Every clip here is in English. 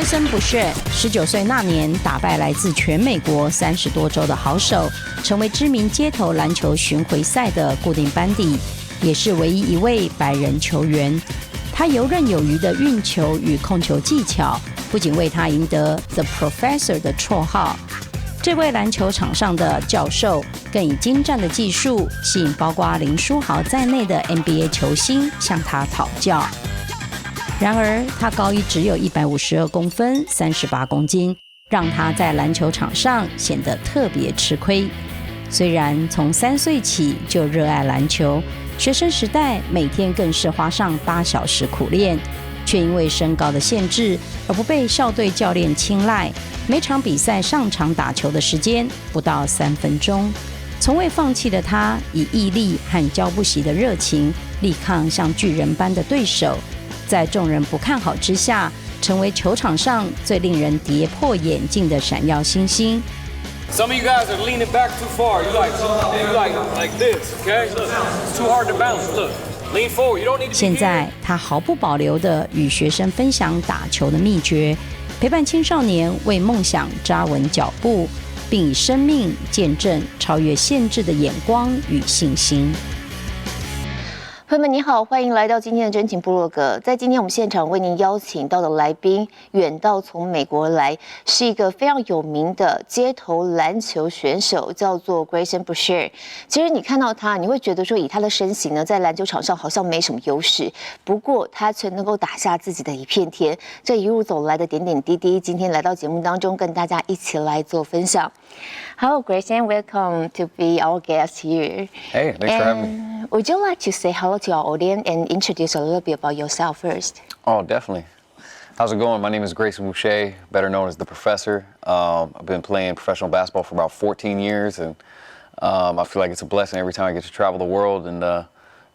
Grayson Boucher 19岁那年打败来自全美国30多州的好手，成为知名街头篮球巡回赛的固定班底，也是唯一一位白人球员。他游刃有余的运球与控球技巧，不仅为他赢得 The Professor 的绰号，这位篮球场上的教授更以精湛的技术吸引包括林书豪在内的 NBA 球星向他讨教。然而，他高一只有152公分，38公斤，让他在篮球场上显得特别吃亏。虽然从3岁起就热爱篮球，学生时代每天更是花上8小时苦练，却因为身高的限制而不被校队教练青睐。每场比赛上场打球的时间不到3分钟。从未放弃的他，以毅力和教不息的热情力抗像巨人般的对手，在众人不看好之下，成为球场上最令人跌破眼镜的闪耀星星。Some of you guys are leaning back too far. You like this, okay? It's too hard to balance. Look, lean forward. You don't need to. 现在他毫不保留地与学生分享打球的秘诀，陪伴青少年为梦想扎稳脚步，并以生命见证超越限制的眼光与信心。朋友们，你好，欢迎来到今天的真情部落格。在今天我们现场为您邀请到的来宾，远道从美国来，是一个非常有名的街头篮球选手，叫做 Grayson Boucher。其实你看到他，你会觉得说，以他的身形呢，在篮球场上好像没什么优势，不过他却能够打下自己的一片天。这一路走来的点点滴滴，今天来到节目当中，跟大家一起来做分享。Hello, Grayson. Welcome to be our guest here. Hey, thanks for having me. Would you like to say hello to our audience and introduce a little bit about yourself first? Oh, definitely. How's it going? My name is Grayson Boucher, better known as the Professor. I've been playing professional basketball for about 14 years, and I feel like it's a blessing every time I get to travel the world and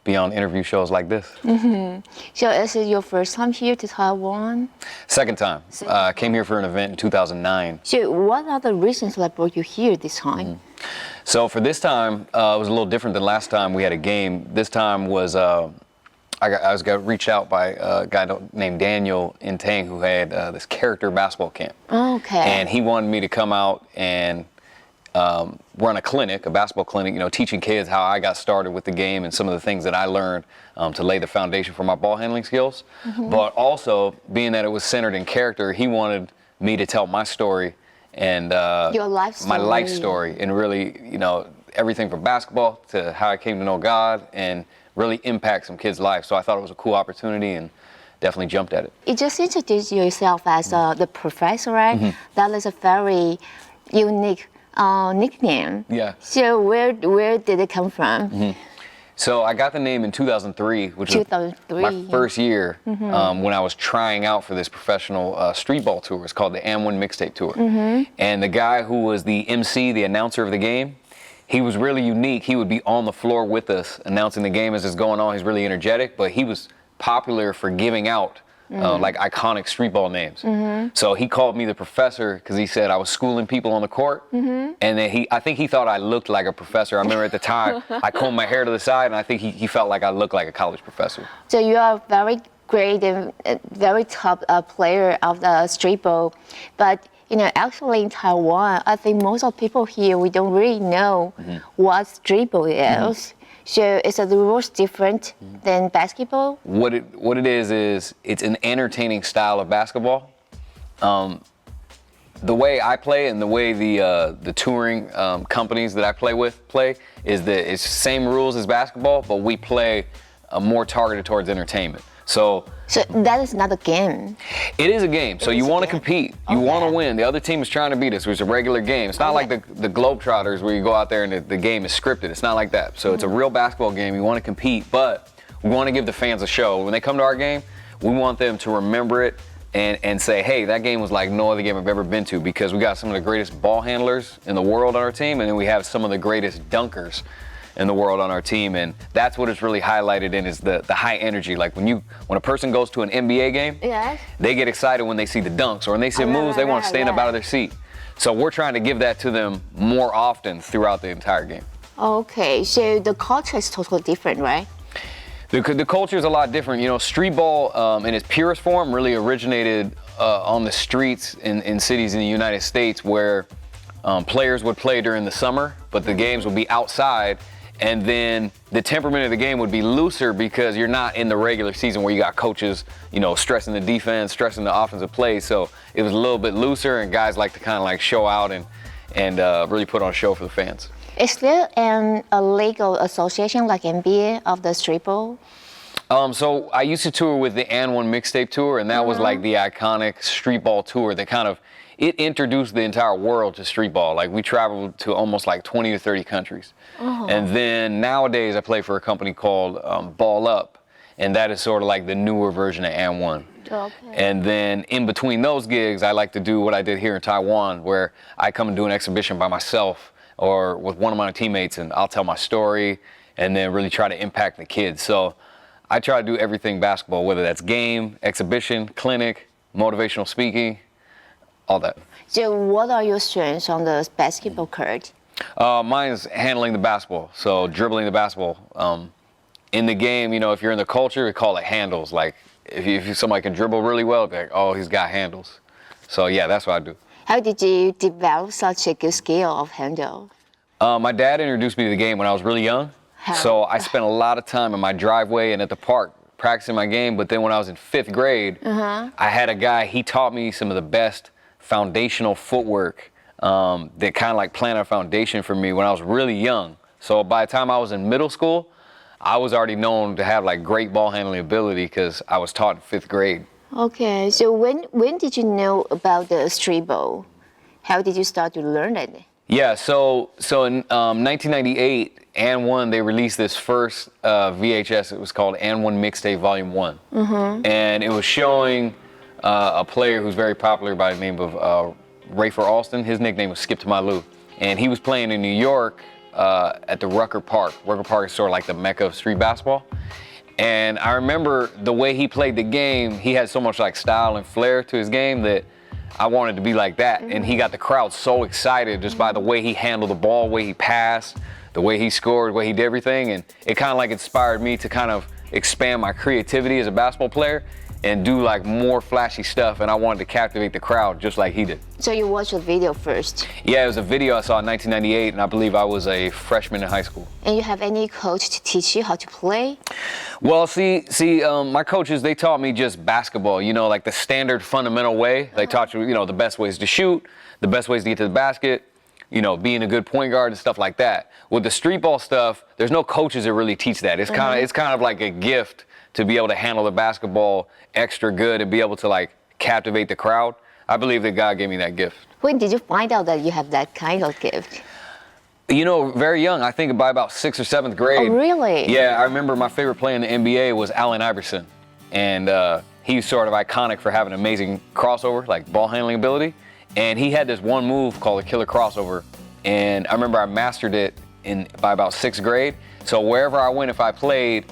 be on interview shows like this. Mm-hmm. So is it your first time here to Taiwan? Second time. I came here for an event in 2009. So what are the reasons that brought you here this time? Mm-hmm. So for this time, it was a little different than last time we had a game. This time was I got reached out by a guy named Daniel in Tang who had this character basketball camp. Okay. And he wanted me to come out and run a clinic, a basketball clinic, teaching kids how I got started with the game and some of the things that I learned to lay the foundation for my ball handling skills. Mm-hmm. But also, being that it was centered in character, he wanted me to tell my story and your life story. My life story, and really, everything from basketball to how I came to know God and really impact some kids' lives. So I thought it was a cool opportunity and definitely jumped at it. You just introduced yourself as the professor, right? Mm-hmm. That is a very unique nickname. Yeah. So where did it come from? Mm-hmm. So I got the name in 2003, which was my first year when I was trying out for this professional street ball tour. It's called the AM1 Mixtape Tour. Mm-hmm. And the guy who was the MC, the announcer of the game, he was really unique. He would be on the floor with us announcing the game as it's going on. He's really energetic, but he was popular for giving out like iconic street ball names. Mm-hmm. So he called me the professor because he said I was schooling people on the court. Mm-hmm. And then I think he thought I looked like a professor. I remember at the time I combed my hair to the side, and I think he felt like I looked like a college professor. So you are very great and very top player of the street ball. But actually in Taiwan, I think most of people here, we don't really know what street ball is. Mm-hmm. So is the rules different than basketball? What it is it's an entertaining style of basketball. The way I play and the way the touring companies that I play with play is that it's the same rules as basketball, but we play more targeted towards entertainment. So that is not a game. It is a game. So you want to compete. You want to win. The other team is trying to beat us. It's a regular game. It's not like the Globetrotters where you go out there and the game is scripted. It's not like that. So it's a real basketball game. You want to compete, but we want to give the fans a show. When they come to our game, we want them to remember it and say, hey, that game was like no other game I've ever been to, because we got some of the greatest ball handlers in the world on our team, and then we have some of the greatest dunkers in the world on our team, and that's what it's really highlighted in, is the high energy. Like when a person goes to an NBA game, they get excited when they see the dunks, or when they see moves, they want to stand up out of their seat. So we're trying to give that to them more often throughout the entire game. Okay, so the culture is totally different, right? The culture is a lot different. Street ball in its purest form really originated on the streets in cities in the United States where players would play during the summer, but the games would be outside. And then the temperament of the game would be looser because you're not in the regular season where you got coaches, stressing the defense, stressing the offensive plays. So it was a little bit looser, and guys like to kind of like show out and really put on a show for the fans. Is there a legal association like NBA of the streetball? So I used to tour with the And One mixtape tour, and that was like the iconic streetball tour that it introduced the entire world to streetball. Like we traveled to almost like 20 to 30 countries. And then nowadays I play for a company called Ball Up, and that is sort of like the newer version of And One. Okay. And then in between those gigs, I like to do what I did here in Taiwan, where I come and do an exhibition by myself or with one of my teammates, and I'll tell my story and then really try to impact the kids. So I try to do everything basketball, whether that's game, exhibition, clinic, motivational speaking, all that. So what are your strengths on the basketball court? Mine is handling the basketball, so dribbling the basketball. In the game, if you're in the culture, we call it handles. Like if somebody can dribble really well, be like, oh, he's got handles. So yeah, that's what I do. How did you develop such a good skill of handle? My dad introduced me to the game when I was really young. So I spent a lot of time in my driveway and at the park practicing my game. But then when I was in 5th grade, I had a guy, he taught me some of the best foundational footwork that kind of like planted a foundation for me when I was really young. So by the time I was in middle school, I was already known to have like great ball handling ability because I was taught in 5th grade. Okay, so when did you know about the street ball? How did you start to learn it? Yeah, so in 1998, And One, they released this first VHS. It was called And One Mixtape Volume 1. And it was showing a player who's very popular by the name of Rafer Alston. His nickname was Skip to My Lou. And he was playing in New York at the Rucker Park. Rucker Park is sort of like the mecca of street basketball. And I remember the way he played the game, he had so much like style and flair to his game that I wanted to be like that. And he got the crowd so excited just by the way he handled the ball, the way he passed, the way he scored, the way he did everything. And it kind of like inspired me to kind of expand my creativity as a basketball player and do like more flashy stuff. And I wanted to captivate the crowd just like he did. So you watched the video first? Yeah, it was a video I saw in 1998, and I believe I was a freshman in high school. And you have any coach to teach you how to play? Well, see, my coaches, they taught me just basketball, like the standard fundamental way. They taught you, the best ways to shoot, the best ways to get to the basket, being a good point guard and stuff like that. With the street ball stuff, there's no coaches that really teach that. It's kind of like a gift to be able to handle the basketball extra good and be able to like captivate the crowd. I believe that God gave me that gift. When did you find out that you have that kind of gift? Very young. I think by about 6th or 7th grade. Oh, really? Yeah, I remember my favorite player in the NBA was Allen Iverson. And he's sort of iconic for having amazing crossover, like ball handling ability. And he had this one move called a killer crossover. And I remember I mastered it by about 6th grade. So wherever I went, if I played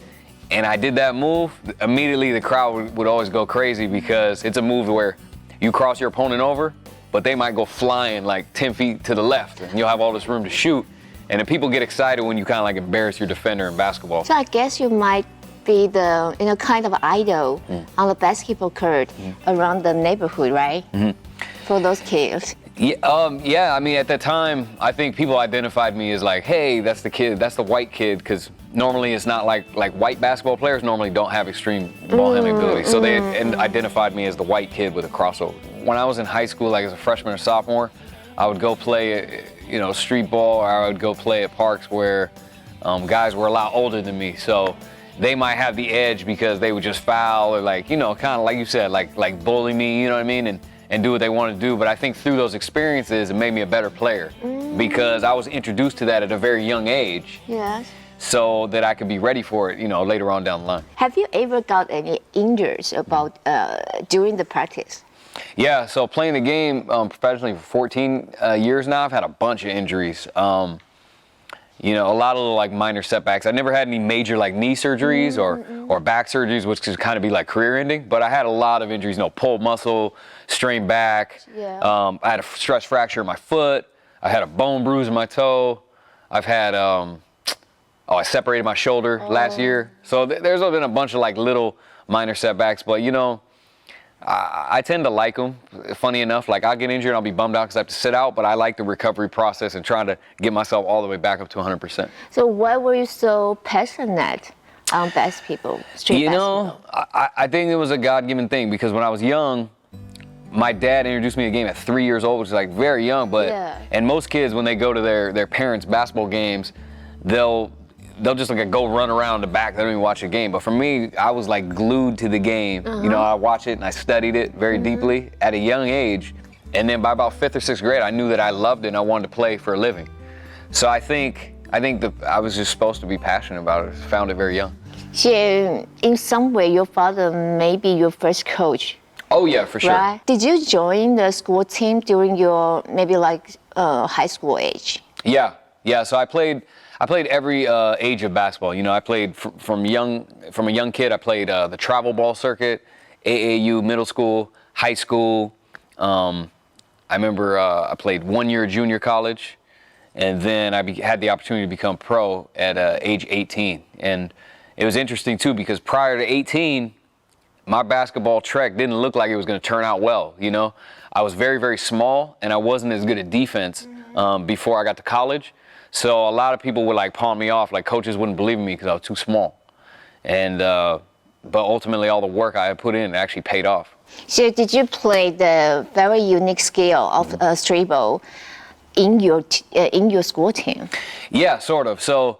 and I did that move, immediately the crowd would always go crazy because it's a move where you cross your opponent over, but they might go flying like 10 feet to the left and you'll have all this room to shoot. And then people get excited when you kind of like embarrass your defender in basketball. So I guess you might be the kind of idol on the basketball court around the neighborhood, right? For those kids. Yeah, I mean, at that time, I think people identified me as like, hey, that's the kid, that's the white kid, because normally it's not like white basketball players normally don't have extreme ball handling ability. So they identified me as the white kid with a crossover. When I was in high school, like as a freshman or sophomore, I would go play, street ball, or I would go play at parks where guys were a lot older than me. So they might have the edge because they would just foul or like, kind of like you said, like bully me, you know what I mean? And do what they want to do. But I think through those experiences, it made me a better player because I was introduced to that at a very young age. Yes. So that I could be ready for it, later on down the line. Have you ever got any injuries during the practice? Yeah, so playing the game professionally for 14 years now, I've had a bunch of injuries. A lot of like minor setbacks. I never had any major like knee surgeries or back surgeries, which could kind of be like career ending. But I had a lot of injuries, pulled muscle, strained back. Yeah. I had a stress fracture in my foot. I had a bone bruise in my toe. I've had, I separated my shoulder last year. So there's been a bunch of like little minor setbacks. But I tend to like them. Funny enough, like I'll get injured and I'll be bummed out because I have to sit out, but I like the recovery process and trying to get myself all the way back up to 100%. So why were you so passionate on basketball? You know, I think it was a God-given thing because when I was young, my dad introduced me to the game at 3 years old, which is like very young, but and most kids when they go to their parents' basketball games, they'll just like go run around the back. They don't even watch the game. But for me, I was like glued to the game. You know, I watched it and I studied it very deeply at a young age. And then by about 5th or 6th grade, I knew that I loved it and I wanted to play for a living. So I think that I was just supposed to be passionate about it. Found it very young. So in some way, your father may be your first coach. Oh yeah, for sure. Right? Did you join the school team during your maybe like high school age? Yeah. So I played every age of basketball. You know, I played from a young kid. I played the travel ball circuit, AAU, middle school, high school. I remember I played 1 year junior college, and then I had the opportunity to become pro at age 18. And it was interesting too because prior to 18, my basketball trek didn't look like it was going to turn out well. You know, I was very, very small, and I wasn't as good at defense before I got to college. So a lot of people would like pawn me off, like coaches wouldn't believe in me because I was too small. And but ultimately, all the work I had put in actually paid off. So did you play the very unique skill of street ball in your school team? Yeah, sort of. So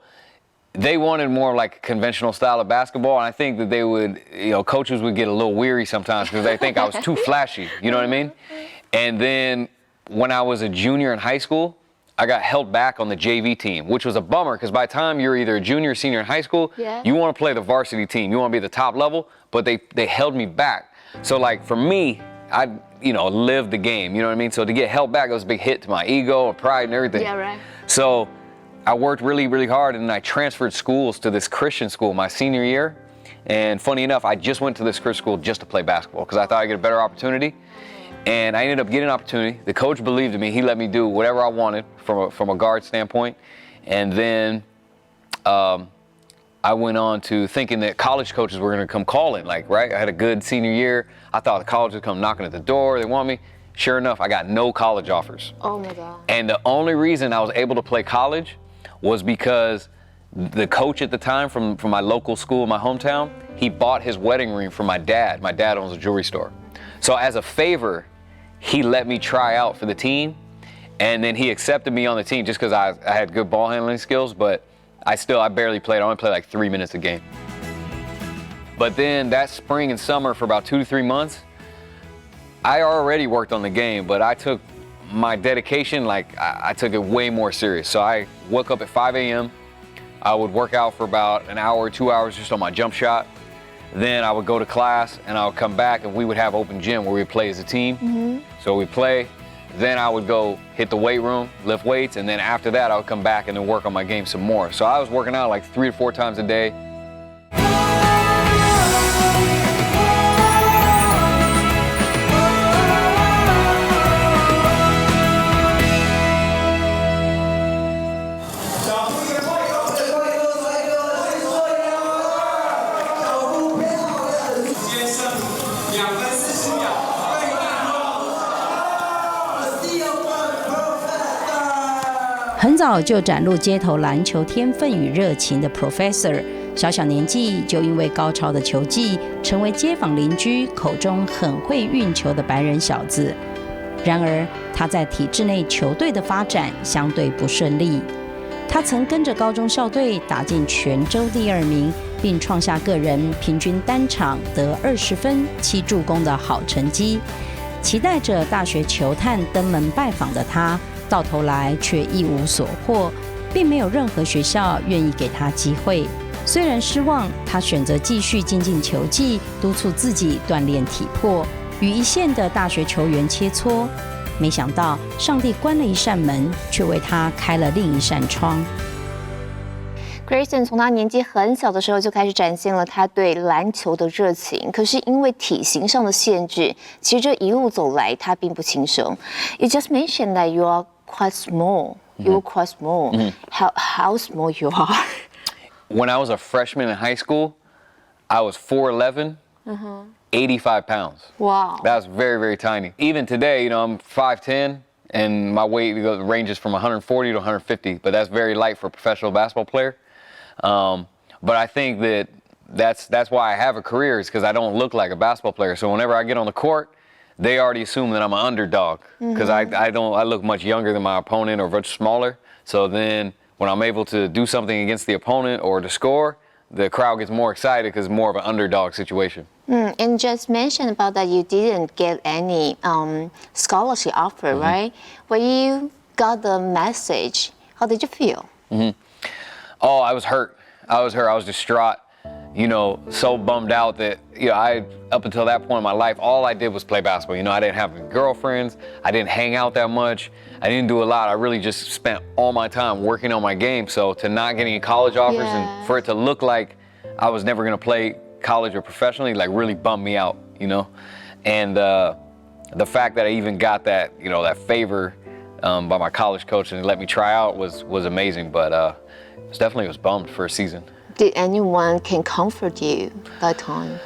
they wanted more like a conventional style of basketball, and I think that they would, you know, coaches would get a little weary sometimes because they think I was too flashy. You know what I mean? And then when I was a junior in high school, I got held back on the JV team, which was a bummer because by the time you're either a junior or senior in high school, you want to play the varsity team. You want to be at the top level, but they held me back. So like for me, I lived the game, you know what I mean? So to get held back, it was a big hit to my ego and pride and everything. Yeah, right. So I worked really, really hard and I transferred schools to this Christian school my senior year. And funny enough, I just went to this Christian school just to play basketball because I thought I'd get a better opportunity. And I ended up getting an opportunity. The coach believed in me. He let me do whatever I wanted from a guard standpoint. And then I went on to thinking that college coaches were going to come calling, like, right? I had a good senior year. I thought the college would come knocking at the door. They want me. Sure enough, I got no college offers. Oh my God. And the only reason I was able to play college was because the coach at the time from my local school in my hometown, he bought his wedding ring for my dad. My dad owns a jewelry store. So as a favor, he let me try out for the team, and then he accepted me on the team just because I had good ball handling skills, but I barely played. I only played like 3 minutes a game. But then that spring and summer for about 2 to 3 months, I already worked on the game, but I took my dedication, like I took it way more serious. So I woke up at 5 a.m. I would work out for about an hour or 2 hours just on my jump shot. Then I would go to class and I would come back and we would have open gym where we play as a team. So we play, then I would go hit the weight room, lift weights, and then after that I would come back and then work on my game some more. So I was working out like 3 to 4 times a day.很早就展露街头篮球天分与热情的 Professor， 小小年纪就因为高超的球技，成为街坊邻居口中很会运球的白人小子。然而，他在体制内球队的发展相对不顺利。他曾跟着高中校队打进全州第2名，并创下个人平均单场得20分、7助攻的好成绩。期待着大学球探登门拜访的他，到头来却一无所获，并没有任何学校愿意给他机会。虽然失望，他选择继续精进球技，督促自己锻炼体魄，与一线的大学球员切磋。没想到，上帝关了一扇门，却为他开了另一扇窗。Grayson 从他年纪很小的时候就开始展现了他对篮球的热情，可是因为体型上的限制，其实这一路走来他并不轻松。You just mentioned that you are quite small. You're quite small. How small you are? When I was a freshman in high school, I was 4'11", 85 pounds. Wow. That's very, very tiny. Even today, you know, I'm 5'10", and my weight ranges from 140 to 150, but that's very light for a professional basketball player. But I think that's why I have a career, is because I don't look like a basketball player. So whenever I get on the court, they already assume that I'm an underdog, because I look much younger than my opponent or much smaller. So then when I'm able to do something against the opponent or to score, the crowd gets more excited because it's more of an underdog situation. And just mentioned about that you didn't get any scholarship offer, right? When you got the message, how did you feel? Oh, I was hurt. I was distraught. You know, so bummed out that, you know, up until that point in my life, all I did was play basketball. You know, I didn't have girlfriends. I didn't hang out that much. I didn't do a lot. I really just spent all my time working on my game. So to not get any college offers and for it to look like I was never going to play college or professionally, like, really bummed me out, you know? And the fact that I even got that, you know, that favor by my college coach and let me try out was amazing. But definitely was bummed for a season. Did anyone can comfort you that time?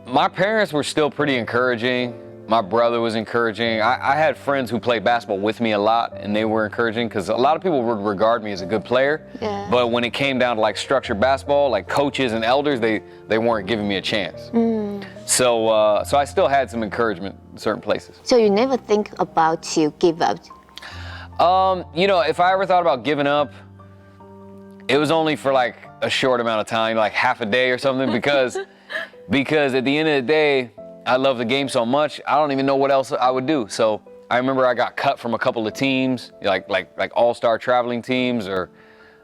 My parents were still pretty encouraging. My brother was encouraging. I had friends who played basketball with me a lot, and they were encouraging, because a lot of people would regard me as a good player. Yeah. But when it came down to like structured basketball, like coaches and elders, they weren't giving me a chance. So I still had some encouragement in certain places. So you never think about to give up? You know, if I ever thought about giving up, it was only for like a short amount of time, like half a day or something, because at the end of the day, I love the game so much, I don't even know what else I would do. So I remember I got cut from a couple of teams, like all-star traveling teams, or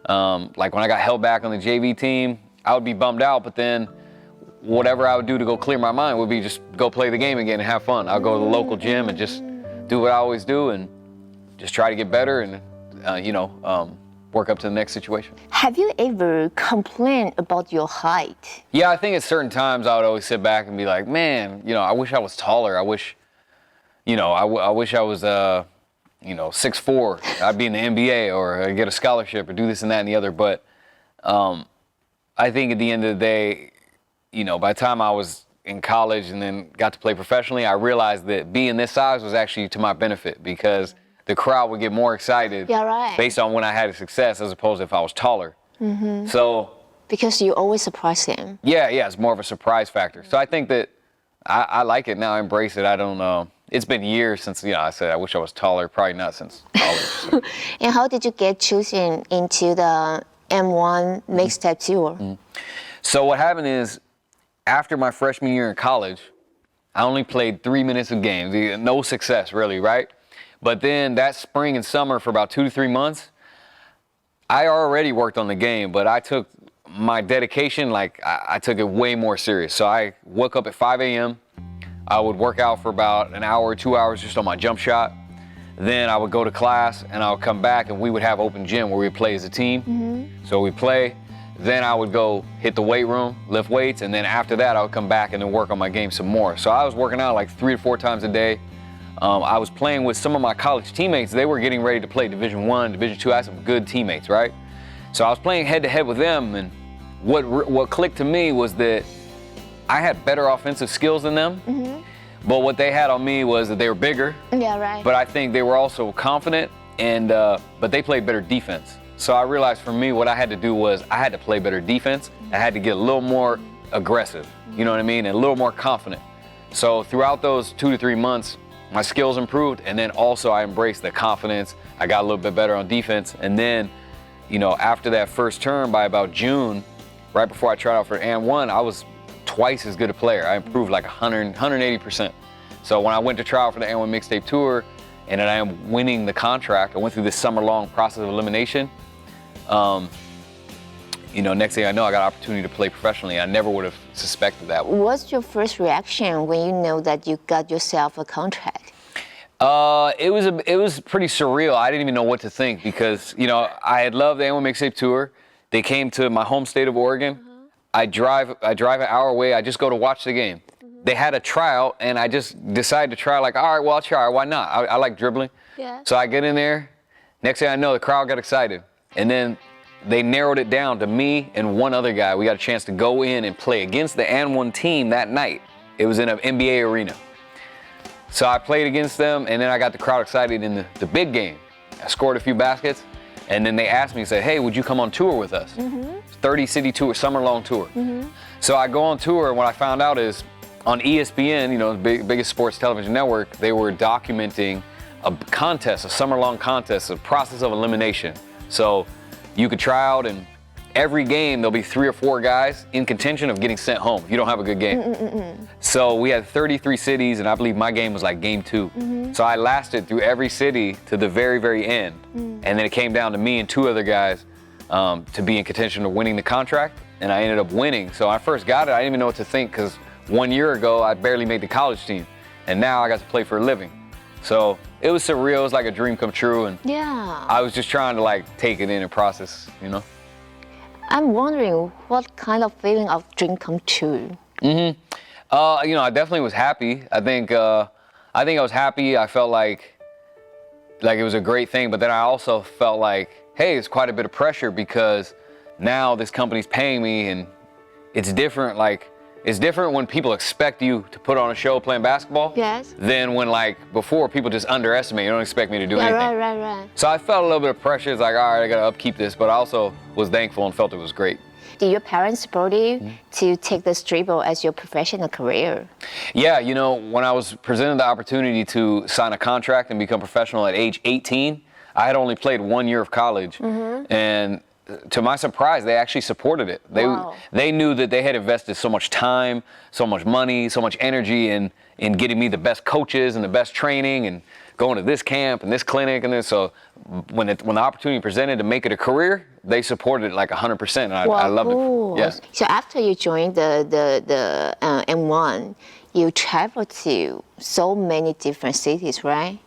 like when I got held back on the JV team, I would be bummed out, but then whatever I would do to go clear my mind would be just go play the game again and have fun. I'll go to the local gym and just do what I always do and just try to get better and, you know, work up to the next situation. Have you ever complained about your height? Yeah, I think at certain times I would always sit back and be like, man, you know, I wish I was taller. I wish, you know, I wish I was, you know, 6'4". I'd be in the NBA or I'd get a scholarship or do this and that and the other. But I think at the end of the day, you know, by the time I was in college and then got to play professionally, I realized that being this size was actually to my benefit, because the crowd would get more excited based on when I had a success as opposed to if I was taller. So because you always surprise them. Yeah, it's more of a surprise factor. So I think that I like it now. I embrace it. I don't know. It's been years since, you know, I said I wish I was taller. Probably not since college. So. And how did you get chosen into the M1 mixtape tour? So what happened is, after my freshman year in college, I only played 3 minutes of games. No success, really, right? But then that spring and summer, for about 2 to 3 months, I already worked on the game, but I took my dedication, like I took it way more serious. So I woke up at 5 a.m. I would work out for about an hour or 2 hours just on my jump shot. Then I would go to class and I would come back and we would have open gym where we play as a team. So we play. Then I would go hit the weight room, lift weights, and then after that I would come back and then work on my game some more. So I was working out like 3 to 4 times a day. I was playing with some of my college teammates. They were getting ready to play Division I, Division II. I had some good teammates, right? So I was playing head-to-head with them, and what clicked to me was that I had better offensive skills than them, but what they had on me was that they were bigger. Yeah, right. But I think they were also confident, and but they played better defense. So I realized for me, what I had to do was I had to play better defense. I had to get a little more aggressive, you know what I mean, and a little more confident. So throughout those 2 to 3 months, my skills improved, and then also I embraced the confidence. I got a little bit better on defense, and then, you know, after that first term, by about June, right before I tried out for AND1, I was twice as good a player. I improved like 180%. So when I went to try out for the AND1 mixtape tour, and then I am winning the contract, I went through this summer-long process of elimination. You know, next thing I know, I got an opportunity to play professionally. I never would have suspected that. What's your first reaction when you know that you got yourself a contract? It was pretty surreal. I didn't even know what to think, because, you know, I had loved the AND1 mixtape tour. They came to my home state of Oregon. I drive an hour away. I just go to watch the game. They had a tryout, and I just decided to try. Like, all right, well, I'll try. Why not? I like dribbling. Yeah. So I get in there. Next thing I know, the crowd got excited, and then they narrowed it down to me and one other guy. We got a chance to go in and play against the N1 team that night. It was in an NBA arena. So I played against them, and then I got the crowd excited in the big game. I scored a few baskets, and then they asked me, said, hey, would you come on tour with us? 30-city tour, summer-long tour. So I go on tour, and what I found out is on ESPN, you know, the biggest sports television network, they were documenting a contest, a summer-long contest, a process of elimination. So you could try out, and every game there'll be 3 or 4 guys in contention of getting sent home if you don't have a good game. So we had 33 cities, and I believe my game was like game 2. So I lasted through every city to the very, very end. And then it came down to me and 2 other guys to be in contention of winning the contract, and I ended up winning. So when I first got it, I didn't even know what to think, because 1 year ago I barely made the college team, and now I got to play for a living. So it was surreal. It was like a dream come true, and I was just trying to like take it in and process, you know. I'm wondering what kind of feeling of dream come true. You know, I definitely was happy. I think I was happy. I felt like it was a great thing, but then I also felt like, hey, it's quite a bit of pressure, because now this company's paying me, and it's different. Like, it's different when people expect you to put on a show playing basketball. Yes. Than when, like, before people just underestimate. You don't expect me to do anything. Right. So I felt a little bit of pressure. It's like, all right, I gotta upkeep this, but I also was thankful and felt it was great. Did your parents support you to take this dribble as your professional career? Yeah, you know, when I was presented the opportunity to sign a contract and become professional at age 18, I had only played 1 year of college, and to my surprise, they actually supported it. They knew that they had invested so much time, so much money, so much energy in getting me the best coaches and the best training and going to this camp and this clinic and this. So when the opportunity presented to make it a career, they supported it like 100%, and I loved it. Yeah. So after you joined the M1, you traveled to so many different cities, right?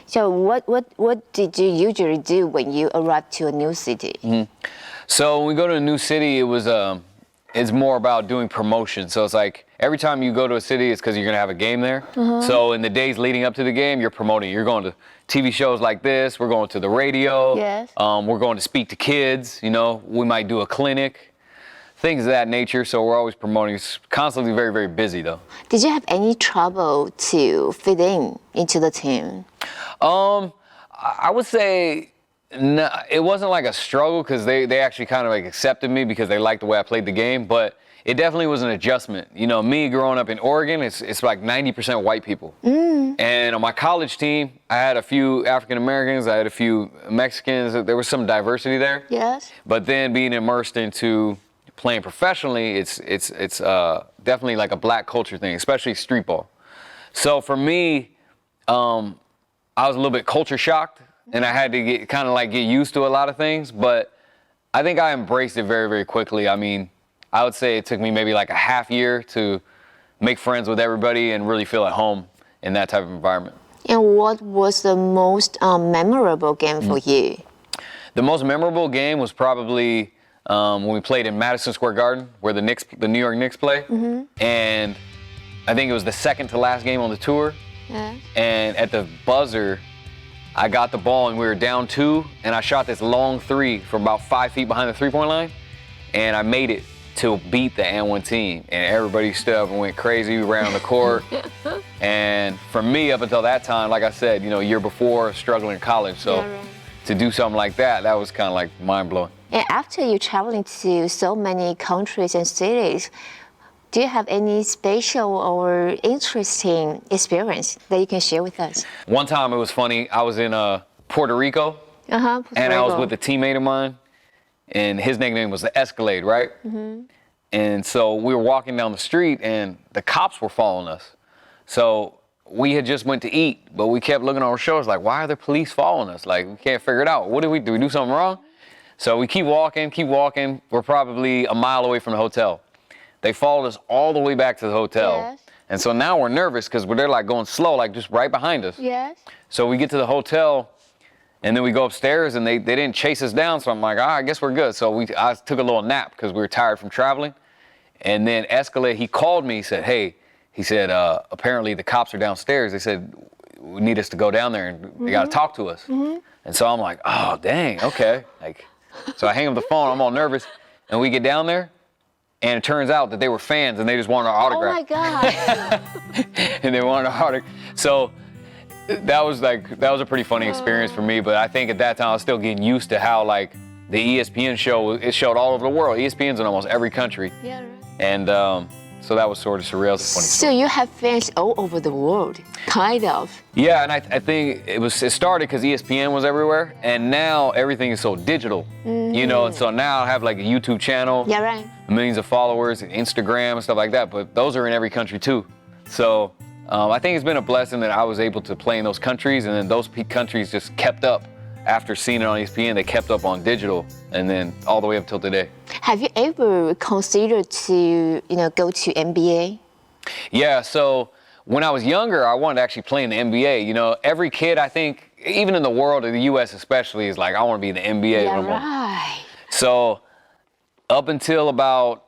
So what did you usually do when you arrived to a new city? So when we go to a new city, it's more about doing promotion. So it's like every time you go to a city, it's because you're gonna have a game there. So in the days leading up to the game, you're promoting. You're going to TV shows like this. We're going to the radio. Yes. We're going to speak to kids. You know, we might do a clinic, things of that nature. So we're always promoting. It's constantly very, very busy, though. Did you have any trouble to fit into the team? I would say no, it wasn't like a struggle, because they actually kind of like accepted me because they liked the way I played the game. But it definitely was an adjustment. You know, me growing up in Oregon, it's like 90% white people. And on my college team, I had a few African Americans, I had a few Mexicans. There was some diversity there. Yes. But then being immersed into playing professionally, it's definitely like a black culture thing, especially street ball. So for me, I was a little bit culture shocked, and I had to get used to a lot of things. But I think I embraced it very, very quickly. I mean, I would say it took me maybe like a half year to make friends with everybody and really feel at home in that type of environment. And what was the most memorable game for you? The most memorable game was probably when we played in Madison Square Garden, where the New York Knicks play. And I think it was the second to last game on the tour. And at the buzzer, I got the ball and we were down 2, and I shot this long 3 from about 5 feet behind the three-point line, and I made it to beat the N1 team. And everybody stood up and went crazy. We ran on the court. And for me, up until that time, like I said, you know, a year before, struggling in college. So to do something like that was kind of like mind-blowing. And after you traveling to so many countries and cities, do you have any special or interesting experience that you can share with us? One time it was funny. I was in Puerto Rico, and I was with a teammate of mine, and his nickname was the Escalade, right? And so we were walking down the street, and the cops were following us. So we had just went to eat, but we kept looking on our shoulders like, why are the police following us? Like, we can't figure it out. What do? We do something wrong? So we keep walking. We're probably a mile away from the hotel. They followed us all the way back to the hotel. And so now we're nervous because they're like going slow, like just right behind us. So we get to the hotel, and then we go upstairs, and they didn't chase us down. So I'm like, I guess we're good. So I took a little nap because we were tired from traveling. And then Escalade, he called me, he said, apparently the cops are downstairs. They said, we need us to go down there, and they got to talk to us. And so I'm like, oh, dang, okay. Like, So I hang up the phone, I'm all nervous, and we get down there, and it turns out that they were fans and they just wanted our autograph. Oh my God. And they wanted our autograph. So that was a pretty funny experience for me, but I think at that time I was still getting used to how like the ESPN show, it showed all over the world. ESPN's in almost every country. Yeah, right. And so that was sort of surreal. It's a funny So story. you have fans all over the world, kind of. Yeah, and I think it started because ESPN was everywhere, and now everything is so digital, you know, and so now I have like a YouTube channel, Yeah, right. millions of followers, and Instagram and stuff like that, but those are in every country too. So I think it's been a blessing that I was able to play in those countries, and then those countries just kept up. After seeing it on ESPN, they kept up on digital, and then all the way up till today. Have you ever considered to, go to NBA? Yeah, so when I was younger, I wanted to actually play in the NBA. You know, every kid, I think, even in the world, in the U.S. especially, is like, I want to be in the NBA. Yeah, right. So up until about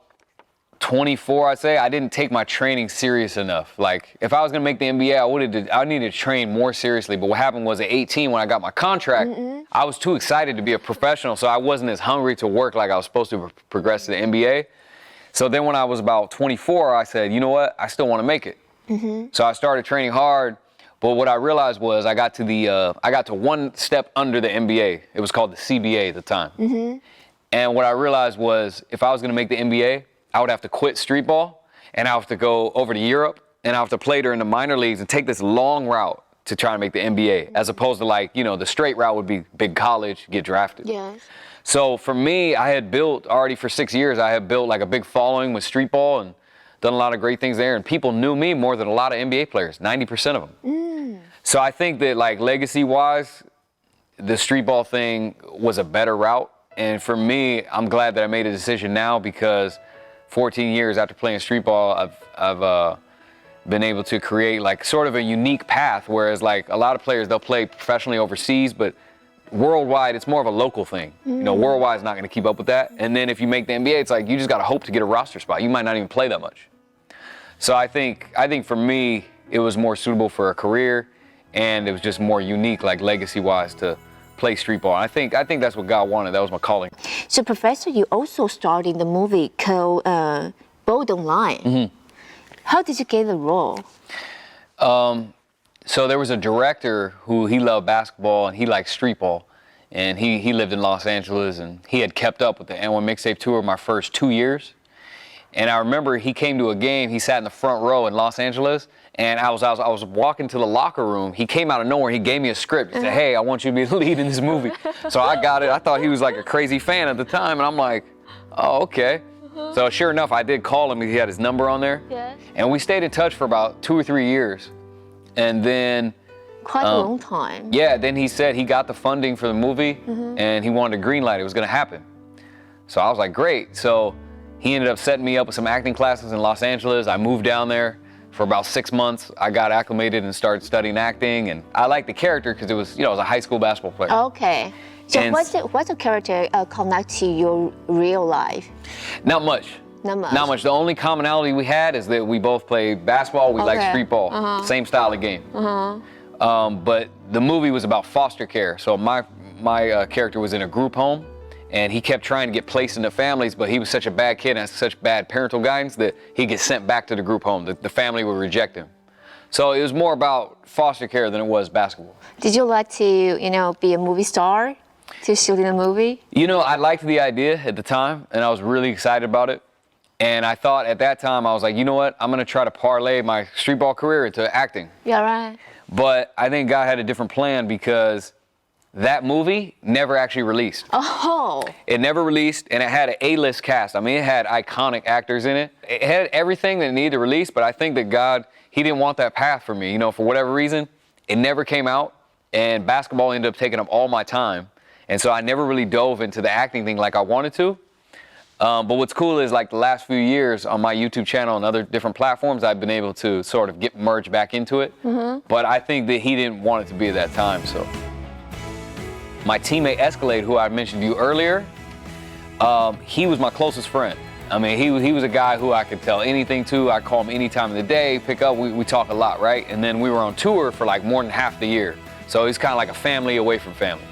24, I'd say, I didn't take my training serious enough. Like, if I was going to make the NBA, I needed to train more seriously. But what happened was at 18, when I got my contract, I was too excited to be a professional, so I wasn't as hungry to work like I was supposed to progress to the NBA. So then when I was about 24, I said, you know what? I still want to make it. So I started training hard. But what I realized was I got to one step under the NBA. It was called the CBA at the time. And what I realized was if I was going to make the NBA, I would have to quit street ball, and I have to go over to Europe, and I have to play during the minor leagues and take this long route to try to make the NBA, as opposed to like, the straight route would be big college, get drafted. Yes. So for me, I had built already for 6 years, I had built like a big following with street ball and done a lot of great things there, and people knew me more than a lot of NBA players, 90% of them. So I think that like legacy-wise, the street ball thing was a better route, and for me, I'm glad that I made a decision now because 14 years after playing street ball, I've been able to create like sort of a unique path, whereas like a lot of players, they'll play professionally overseas, but worldwide, it's more of a local thing. Worldwide is not going to keep up with that. And then if you make the NBA, it's like you just got to hope to get a roster spot. You might not even play that much. So I think for me, it was more suitable for a career, and it was just more unique, like legacy-wise, to play street ball. I think that's what God wanted. That was my calling. So, Professor, you also starred in the movie called Bold Online. How did you get the role? So there was a director who he loved basketball and he liked street ball, and he lived in Los Angeles, and he had kept up with the N1 mixtape tour my first 2 years. And I remember he came to a game. He sat in the front row in Los Angeles, and I was walking to the locker room. He came out of nowhere. He gave me a script. He said, "Hey, I want you to be the lead in this movie." So I got it. I thought he was like a crazy fan at the time, and I'm like, "Oh, okay." So sure enough, I did call him. He had his number on there, and we stayed in touch for about 2 or 3 years, and then. Quite a long time. Yeah, then he said he got the funding for the movie, and he wanted to greenlight it. It was going to happen. So I was like, great. So he ended up setting me up with some acting classes in Los Angeles. I moved down there for about 6 months. I got acclimated and started studying acting, and I liked the character because it was, I was a high school basketball player. Okay. So And- what's the character connect to your real life? Not much. Not much. Not much. The only commonality we had is that we both played basketball. We liked Okay. street ball. Same style of game. But the movie was about foster care. So my character was in a group home, and he kept trying to get placed into families, but he was such a bad kid and had such bad parental guidance that he gets sent back to the group home. The family would reject him. So it was more about foster care than it was basketball. Did you like to, be a movie star to shoot in a movie? I liked the idea at the time, and I was really excited about it. And I thought at that time, I was like, you know what? I'm going to try to parlay my street ball career into acting. Yeah, right. But I think God had a different plan because that movie never actually released. Oh. It never released, and it had an A-list cast. I mean, it had iconic actors in it. It had everything that it needed to release, but I think that God, he didn't want that path for me. For whatever reason, it never came out, and basketball ended up taking up all my time. And so I never really dove into the acting thing like I wanted to. But what's cool is like the last few years on my YouTube channel and other different platforms, I've been able to sort of get merged back into it. But I think that he didn't want it to be at that time. So my teammate Escalade, who I mentioned to you earlier, he was my closest friend. I mean, he was a guy who I could tell anything to. I call him any time of the day, pick up, we talk a lot, right? And then we were on tour for like more than half the year. So he's kind of like a family away from family.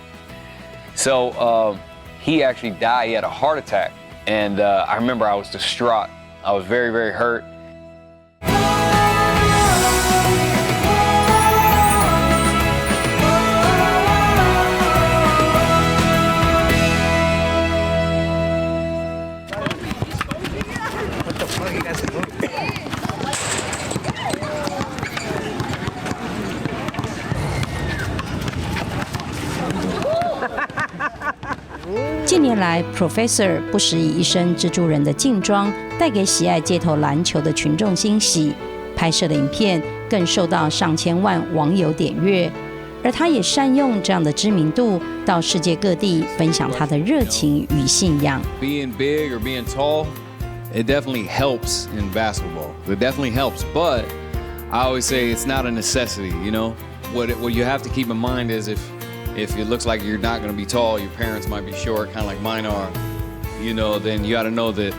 So he actually died. He had a heart attack. And I remember I was distraught. I was very, very hurt. 近年来 ，Professor 不时以一身蜘蛛人的劲装，带给喜爱街头篮球的群众欣喜。拍摄的影片更受到上千万网友点阅，而他也善用这样的知名度，到世界各地分享他的热情与信仰。Being big or being tall, it definitely helps in basketball. It definitely helps, but I always say it's not a necessity. You know, what you have to keep in mind is if it looks like you're not going to be tall, your parents might be short, kind of like mine are, you know, then you got to know that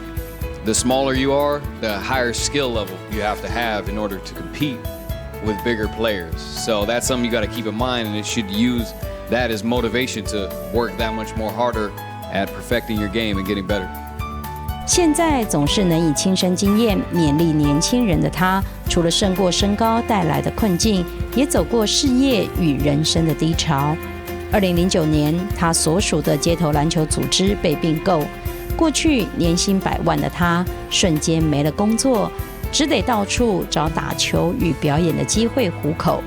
the smaller you are, the higher skill level you have to have in order to compete with bigger players. So that's something you got to keep in mind, and it should use that as motivation to work that much more harder at perfecting your game and getting better. 现在总是能以亲身经验勉励年轻人的他，除了胜过身高带来的困境，也走过事业与人生的低潮。2009年，他所属的街头篮球组织被并购，过去年薪100万的他，瞬间没了工作，只得到处找打球与表演的机会糊口。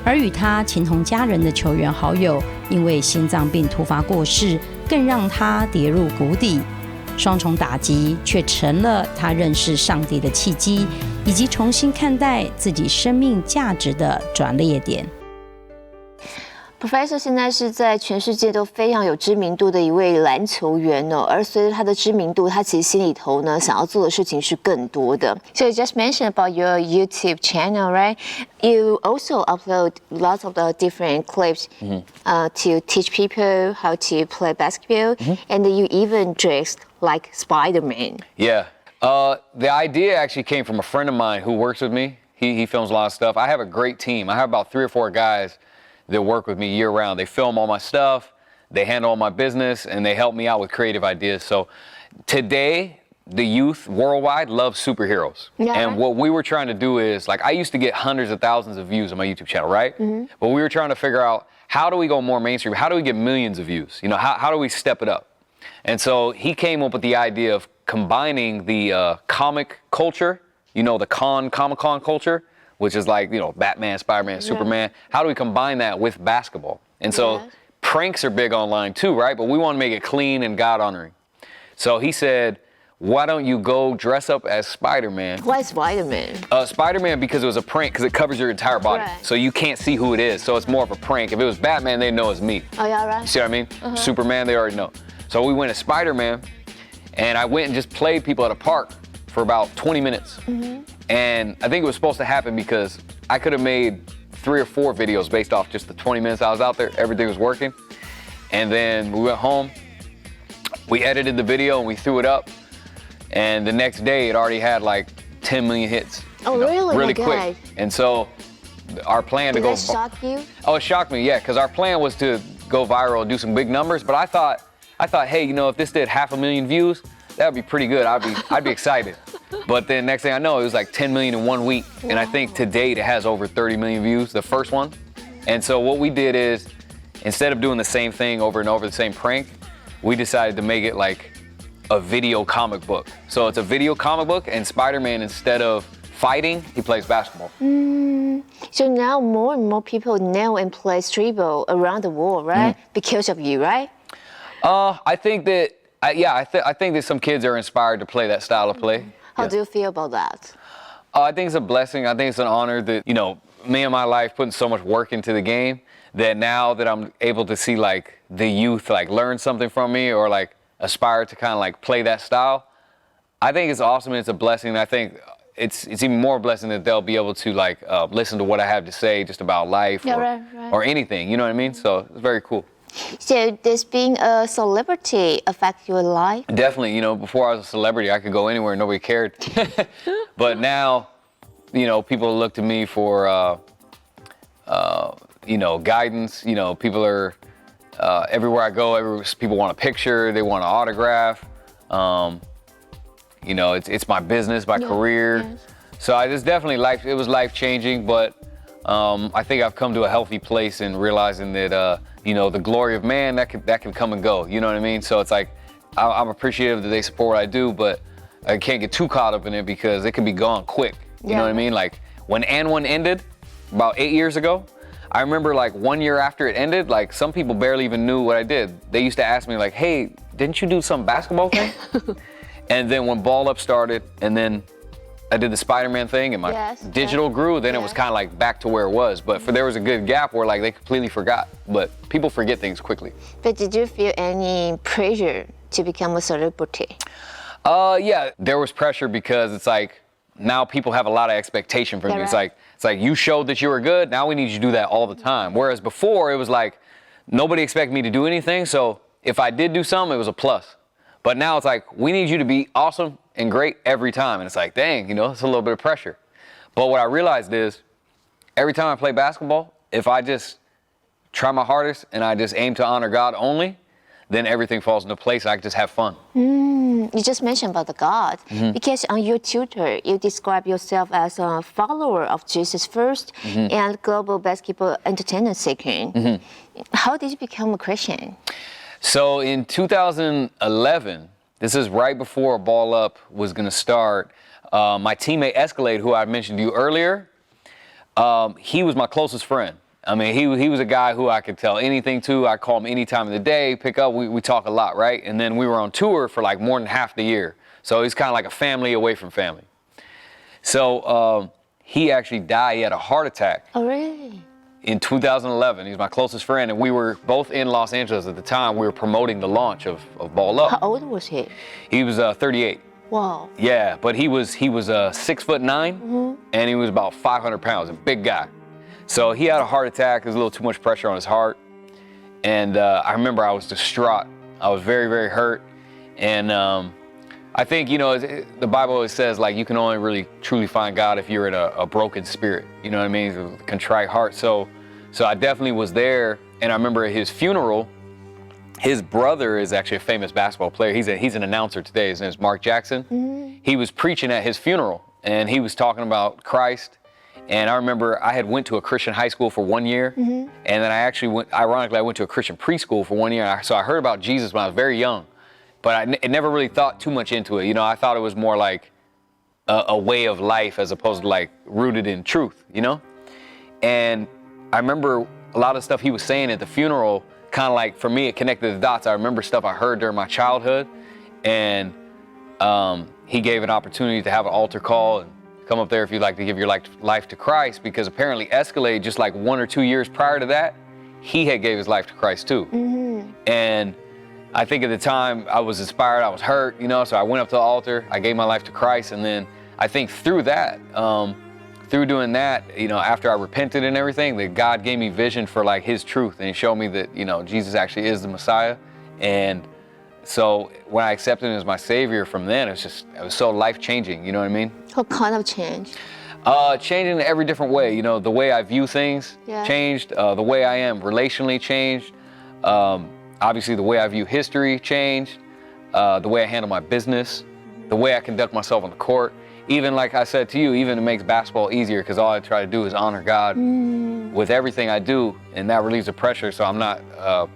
而与他情同家人的球员好友，因为心脏病突发过世，更让他跌入谷底。双重打击却成了他认识上帝的契机，以及重新看待自己生命价值的转捩点。Professor 现在是在全世界都非常有知名度的一位篮球员哦，而随着他的知名度，他其实心里头呢想要做的事情是更多的。So you just mentioned about your YouTube channel, right? You also upload lots of the different clips to teach people how to play basketball, and you even dressed like Spider-Man. Yeah. The idea actually came from a friend of mine who works with me. He films a lot of stuff. I have a great team. I have about 3 or 4 guys that work with me year round. They film all my stuff, they handle all my business, and they help me out with creative ideas. So today, the youth worldwide love superheroes. Yeah. And what we were trying to do is, like, I used to get hundreds of thousands of views on my YouTube channel, right? But we were trying to figure out, how do we go more mainstream? How do we get millions of views? You know, how do we step it up? And so he came up with the idea of combining the comic culture, you know, the Comic-Con culture, which is like, you know, Batman, Spider-Man, Superman. How do we combine that with basketball? And so pranks are big online too, right? But we want to make it clean and God-honoring. So he said, why don't you go dress up as Spider-Man? Why Spider-Man? Spider-Man because it was a prank, because it covers your entire body. Right. So you can't see who it is. So it's more of a prank. If it was Batman, they know it's me. Oh, yeah, right. You see what I mean? Superman, they already know. So we went as Spider-Man, and I went and just played people at a park for about 20 minutes. And I think it was supposed to happen because I could have made 3 or 4 videos based off just the 20 minutes I was out there. Everything was working. And then we went home, we edited the video, and we threw it up. And the next day, it already had like 10 million hits. Oh, really? Really Okay. quick. And so our plan to Did go... that shock you? Oh, it shocked me, yeah, because our plan was to go viral and do some big numbers. But I thought, hey, you know, if this did 500,000 views, that would be pretty good. I'd be excited. But then next thing I know, it was like 10 million in 1 week. Wow. And I think to date it has over 30 million views, the first one. And so what we did is, instead of doing the same thing over and over, the same prank, we decided to make it like a video comic book. So it's a video comic book, and Spider-Man, instead of fighting, he plays basketball. So now more and more people know and play street ball around the world, right? Because of you, right? I think that, I think that some kids are inspired to play that style of play. How do you feel about that? I think it's a blessing. I think it's an honor that, you know, me and my life putting so much work into the game, that now that I'm able to see like the youth like learn something from me, or like aspire to kind of like play that style, I think it's awesome, and it's a blessing. I think it's even more blessing that they'll be able to like listen to what I have to say just about life, or anything, you know what I mean? So it's very cool. So does being a celebrity affect your life? Definitely. You know, before I was a celebrity, I could go anywhere, nobody cared. But now, you know, people look to me for, you know, guidance. You know, people are everywhere I go, people want a picture, they want an autograph. You know, it's my business, my career. Yes. So it's definitely it was life-changing, but I think I've come to a healthy place in realizing that, you know, the glory of man, that can come and go, you know what I mean? So it's like, I'm appreciative that they support what I do, but I can't get too caught up in it because it can be gone quick, you know what I mean? Like, when And One ended, about 8 years ago, I remember like 1 year after it ended, like some people barely even knew what I did. They used to ask me like, hey, didn't you do some basketball thing? And then when Ball Up started, and then I did the Spider-Man thing and my digital grew, then it was kind of like back to where it was. But there was a good gap where like they completely forgot. But people forget things quickly. But did you feel any pressure to become a celebrity? Yeah, there was pressure because it's like, now people have a lot of expectation from you. It's like you showed that you were good, now we need you to do that all the time. Whereas before it was like, nobody expected me to do anything, so if I did do something, it was a plus. But now it's like, we need you to be awesome and great every time. And it's like, dang, you know, it's a little bit of pressure. But what I realized is, every time I play basketball, if I just try my hardest and I just aim to honor God only, then everything falls into place and I can just have fun. You just mentioned about the God, because on your Twitter, you describe yourself as a follower of Jesus first and global basketball entertainment second. How did you become a Christian? So in 2011, this is right before Ball Up was going to start, my teammate Escalade, who I mentioned to you earlier, he was my closest friend. I mean, he was a guy who I could tell anything to. I call him any time of the day, pick up, we talk a lot, right? And then we were on tour for like more than half the year. So he's kind of like a family away from family. So he actually died, he had a heart attack. Oh, really? In 2011, he's my closest friend, and we were both in Los Angeles at the time. We were promoting the launch of Ball Up. How old was he? He was 38. Wow. Yeah, but he was 6'9", and he was about 500 pounds, a big guy. So he had a heart attack. There's a little too much pressure on his heart. And I remember I was distraught. I was very, very hurt. And I think, you know, the Bible always says, like, you can only really truly find God if you're in a broken spirit. You know what I mean? A contrite heart. So I definitely was there. And I remember at his funeral, his brother is actually a famous basketball player. He's an announcer today. His name is Mark Jackson. He was preaching at his funeral, and he was talking about Christ. And I remember I had went to a Christian high school for 1 year, and then I went to a Christian preschool for 1 year. So I heard about Jesus when I was very young, but I never really thought too much into it. You know, I thought it was more like a way of life as opposed to like rooted in truth, you know? And I remember a lot of stuff he was saying at the funeral, kind of like, for me, it connected the dots. I remember stuff I heard during my childhood, and he gave an opportunity to have an altar call and come up there if you'd like to give your life to Christ, because apparently Escalade, just like 1 or 2 years prior to that, he had gave his life to Christ too. And I think at the time I was inspired, I was hurt, you know, so I went up to the altar, I gave my life to Christ, and then I think through that, through doing that, you know, after I repented and everything, that God gave me vision for like his truth, and he showed me that, you know, Jesus actually is the Messiah. And so when I accepted him as my savior from then, it was so life-changing, you know what I mean? What kind of change? Changing in every different way. You know, the way I view things changed, the way I am relationally changed, obviously the way I view history changed, the way I handle my business, the way I conduct myself on the court. Even like I said to you, even it makes basketball easier because all I try to do is honor God with everything I do, and that relieves the pressure, so I'm not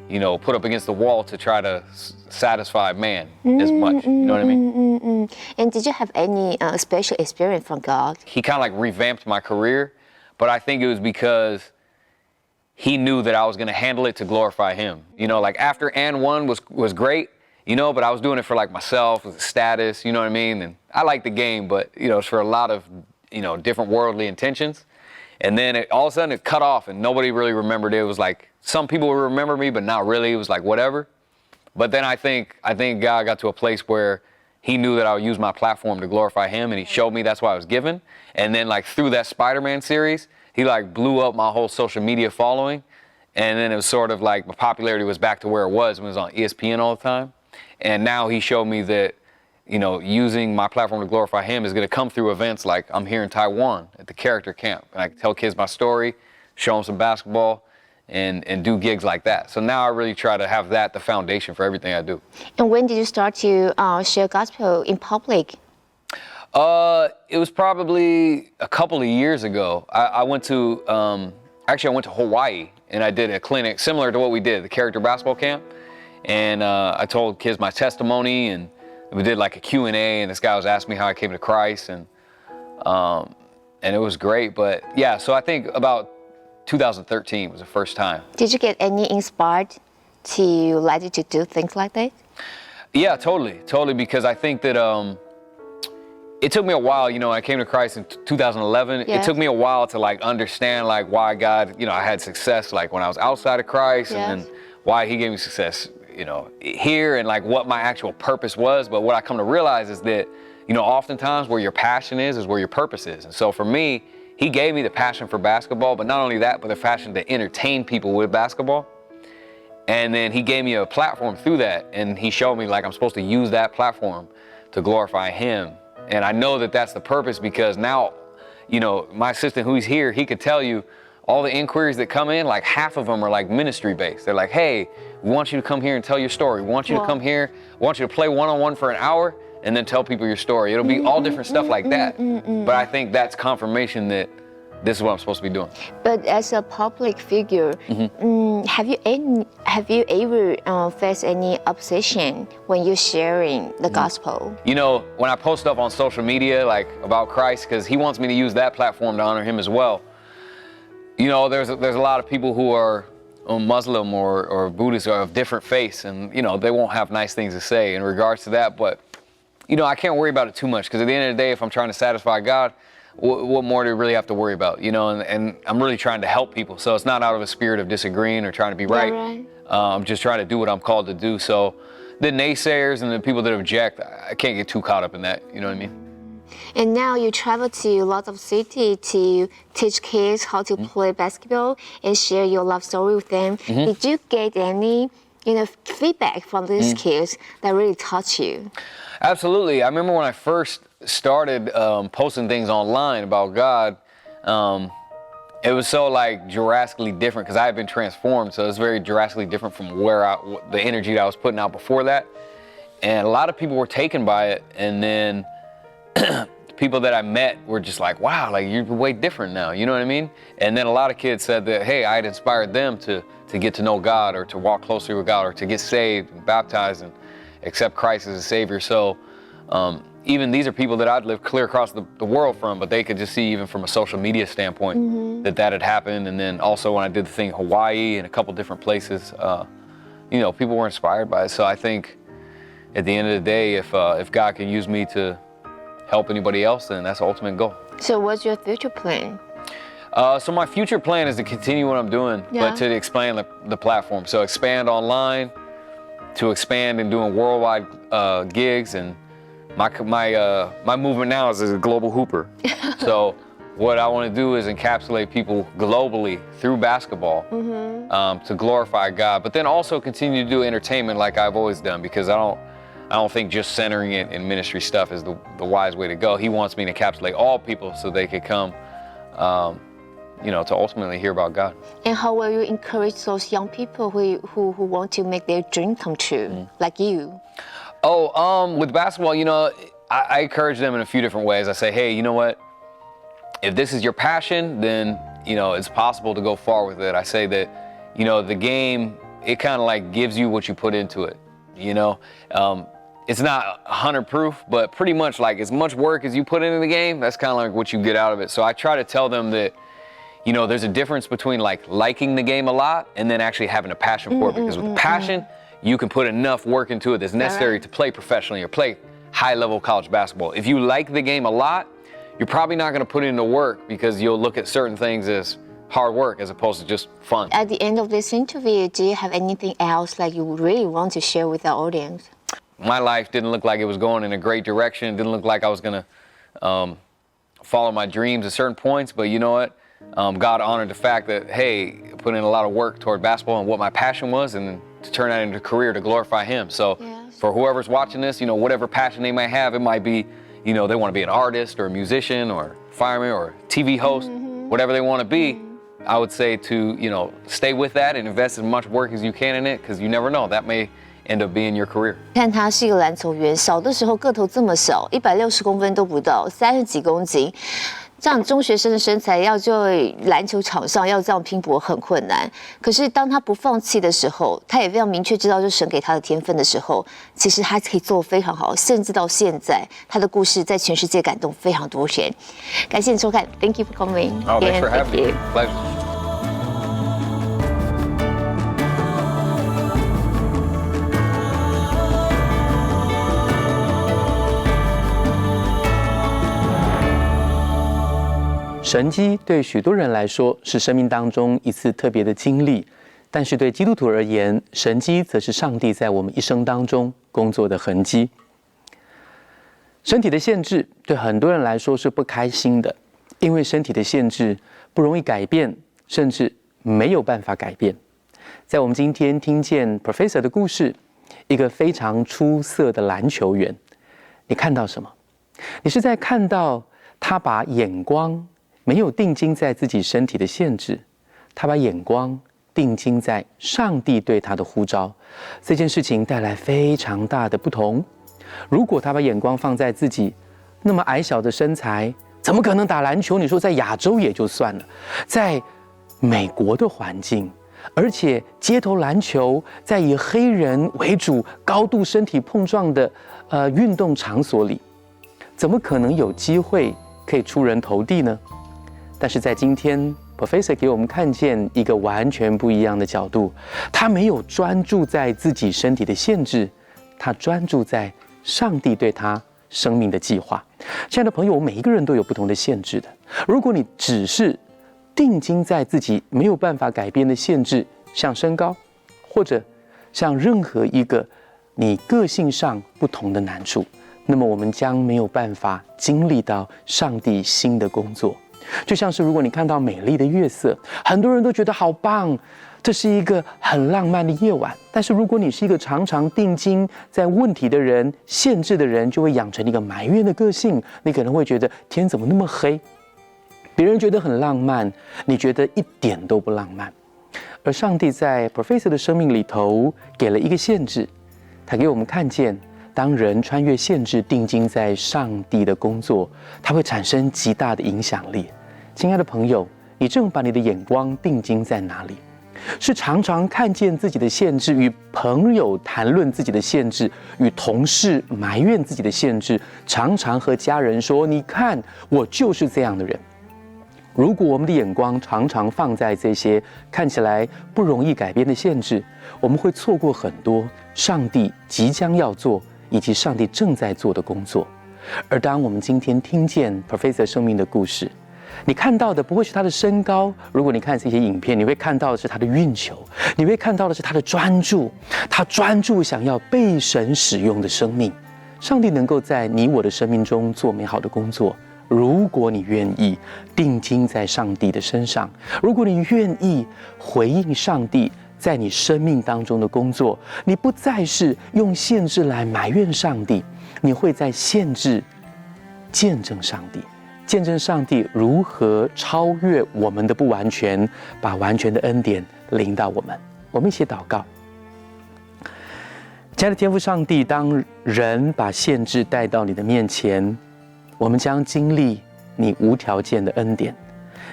you know, put up against the wall to try to satisfy man as much, you know what I mean? And did you have any special experience from God? He kind of like revamped my career, but I think it was because he knew that I was gonna handle it to glorify him. You know, like after And One was great, you know, but I was doing it for like myself, the status, you know what I mean? And I like the game, but you know, it's for a lot of, you know, different worldly intentions. And then all of a sudden it cut off and nobody really remembered it. It was like, some people would remember me, but not really. It was like, whatever. But then I think God got to a place where he knew that I would use my platform to glorify him, and he showed me that's why I was given. And then like through that Spider-Man series, he like blew up my whole social media following. And then it was sort of like my popularity was back to where it was when it was on ESPN all the time. And now he showed me that, you know, using my platform to glorify him is going to come through events like I'm here in Taiwan at the character camp. And I can tell kids my story, show them some basketball, and do gigs like that. So now I really try to have that the foundation for everything I do. And when did you start to share gospel in public? It was probably a couple of years ago. I went to Hawaii, and I did a clinic similar to what we did, the character basketball camp. And I told kids my testimony, and we did like a Q&A, and this guy was asking me how I came to Christ, and it was great. But yeah, so I think about 2013 was the first time. Did you get any inspired to like to do things like that? Yeah, totally, because I think that it took me a while, you know, I came to Christ in 2011. Yeah. It took me a while to like understand like why God, you know, I had success like when I was outside of Christ, Yes. and then why he gave me success, you know, here, and like what my actual purpose was. But what I come to realize is that, you know, oftentimes where your passion is where your purpose is. And so for me, he gave me the passion for basketball, but not only that, but the passion to entertain people with basketball. And then he gave me a platform through that, and he showed me like I'm supposed to use that platform to glorify him. And I know that that's the purpose, because now, you know, my assistant who's here, he could tell you all the inquiries that come in, like half of them are like ministry based. They're like, hey, we want you to come here and tell your story. We want you to come here. We want you to play one-on-one for an hour and then tell people your story. It'll be all different stuff like that. But I think that's confirmation that this is what I'm supposed to be doing. But as a public figure, have you ever faced any opposition when you're sharing the gospel? You know, when I post stuff on social media, like about Christ, because he wants me to use that platform to honor him as well. You know, there's a lot of people who are Muslim or Buddhist or of different faiths, and, you know, they won't have nice things to say in regards to that. But, you know, I can't worry about it too much, because at the end of the day, if I'm trying to satisfy God, what more do we really have to worry about, you know? And I'm really trying to help people. So it's not out of a spirit of disagreeing or trying to be right. I'm just trying to do what I'm called to do. So the naysayers and the people that object, I can't get too caught up in that, you know what I mean? And now you travel to lots of cities to teach kids how to play basketball and share your love story with them. Did you get any, you know, feedback from these kids that really touch you? Absolutely. I remember when I first started posting things online about God, it was so like drastically different, because I had been transformed. So it's very drastically different from the energy that I was putting out before that. And a lot of people were taken by it. And then people that I met were just like, wow, like you're way different now. You know what I mean? And then a lot of kids said that, hey, I had inspired them to get to know God, or to walk closely with God, or to get saved and baptized and accept Christ as a Savior. So even these are people that I'd lived clear across the world from, but they could just see even from a social media standpoint that had happened. And then also when I did the thing in Hawaii and a couple different places, you know, people were inspired by it. So I think at the end of the day, if God can use me to help anybody else, then that's the ultimate goal. So what's your future plan? So my future plan is to continue what I'm doing, but to expand the platform. So expand online, to expand in doing worldwide gigs, and my movement now is as a global hooper. So what I want to do is encapsulate people globally through basketball to glorify God, but then also continue to do entertainment like I've always done, because I don't think just centering it in ministry stuff is the wise way to go. He wants me to encapsulate all people so they could come, you know, to ultimately hear about God. And how will you encourage those young people who want to make their dream come true, like you? With basketball, you know, I encourage them in a few different ways. I say, hey, you know what? If this is your passion, then, you know, it's possible to go far with it. I say that, you know, the game, it kind of like gives you what you put into it, you know? It's not 100 proof, but pretty much like as much work as you put into the game, that's kind of like what you get out of it. So I try to tell them that, you know, there's a difference between like liking the game a lot and then actually having a passion for it. Because with passion, you can put enough work into it that's necessary to play professionally or play high-level college basketball. If you like the game a lot, you're probably not going to put in the work, because you'll look at certain things as hard work as opposed to just fun. At the end of this interview, do you have anything else like you really want to share with our audience? My life didn't look like it was going in a great direction. It didn't look like I was going to follow my dreams at certain points. But you know what? God honored the fact that, hey, I put in a lot of work toward basketball and what my passion was, and to turn that into a career to glorify him. So for whoever's watching this, you know, whatever passion they might have, it might be, you know, they want to be an artist or a musician or fireman or TV host, whatever they want to be. I would say to, stay with that and invest as much work as you can in it, because you never know, that may end up being your career. 看他是一个篮球员，小的时候个头这么小，160公分都不到，30几公斤。这样中学生的身材要就篮球场上要这样拼搏很困难，可是当他不放弃的时候，他也非常明确知道这神给他的天分的时候，其实他可以做非常好，甚至到现在他的故事在全世界感动非常多人。感谢你收看 ，Thank you for coming. Oh, thanks for having me. Pleasure. 神迹对许多人来说是生命当中一次特别的经历，但是对基督徒而言，神迹则是上帝在我们一生当中工作的痕迹。身体的限制对很多人来说是不开心的，因为身体的限制不容易改变，甚至没有办法改变。在我们今天听见 Professor 的故事，一个非常出色的篮球员，你看到什么？你是在看到他把眼光没有定睛在自己身体的限制，他把眼光定睛在上帝对他的呼召，这件事情带来非常大的不同。如果他把眼光放在自己那么矮小的身材，怎么可能打篮球？你说在亚洲也就算了，在美国的环境，而且街头篮球在以黑人为主、高度身体碰撞的运动场所里，怎么可能有机会可以出人头地呢？但是在今天 Professor 给我们看见一个完全不一样的角度，他没有专注在自己身体的限制，他专注在上帝对他生命的计划。亲爱的朋友，我们每一个人都有不同的限制的。如果你只是定睛在自己没有办法改变的限制，像身高，或者像任何一个你个性上不同的难处，那么我们将没有办法经历到上帝新的工作。就像是如果你看到美丽的月色，很多人都觉得好棒，这是一个很浪漫的夜晚。但是如果你是一个常常定睛在问题的人、限制的人，就会养成一个埋怨的个性。你可能会觉得天怎么那么黑？别人觉得很浪漫，你觉得一点都不浪漫。而上帝在 Professor 的生命里头给了一个限制，他给我们看见，当人穿越限制，定睛在上帝的工作，它会产生极大的影响力。亲爱的朋友，你正把你的眼光定睛在哪里？是常常看见自己的限制，与朋友谈论自己的限制，与同事埋怨自己的限制，常常和家人说：“你看，我就是这样的人。”如果我们的眼光常常放在这些看起来不容易改变的限制，我们会错过很多上帝即将要做以及上帝正在做的工作。而当我们今天听见 Professor 生命的故事，你看到的不会是他的身高，如果你看这些影片，你会看到的是他的运球，你会看到的是他的专注，他专注想要被神使用的生命。上帝能够在你我的生命中做美好的工作，如果你愿意定睛在上帝的身上，如果你愿意回应上帝在你生命当中的工作，你不再是用限制来埋怨上帝，你会在限制见证上帝，见证上帝如何超越我们的不完全，把完全的恩典临到我们。我们一起祷告。亲爱的天父上帝，当人把限制带到你的面前，我们将经历你无条件的恩典。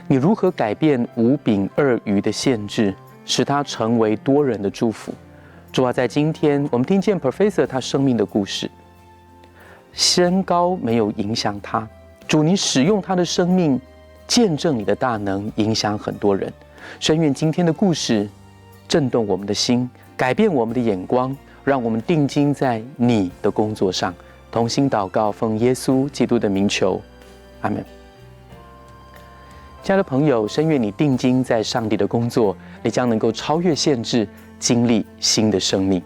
你如何改变5饼2鱼的限制，使它成为多人的祝福？主啊，在今天我们听见 Professor 他生命的故事，身高没有影响他，主，你使用他的生命见证你的大能，影响很多人。深愿今天的故事震动我们的心，改变我们的眼光，让我们定睛在你的工作上。同心祷告，奉耶稣基督的名求，阿们。亲爱的朋友，深愿你定睛在上帝的工作，你将能够超越限制，经历新的生命。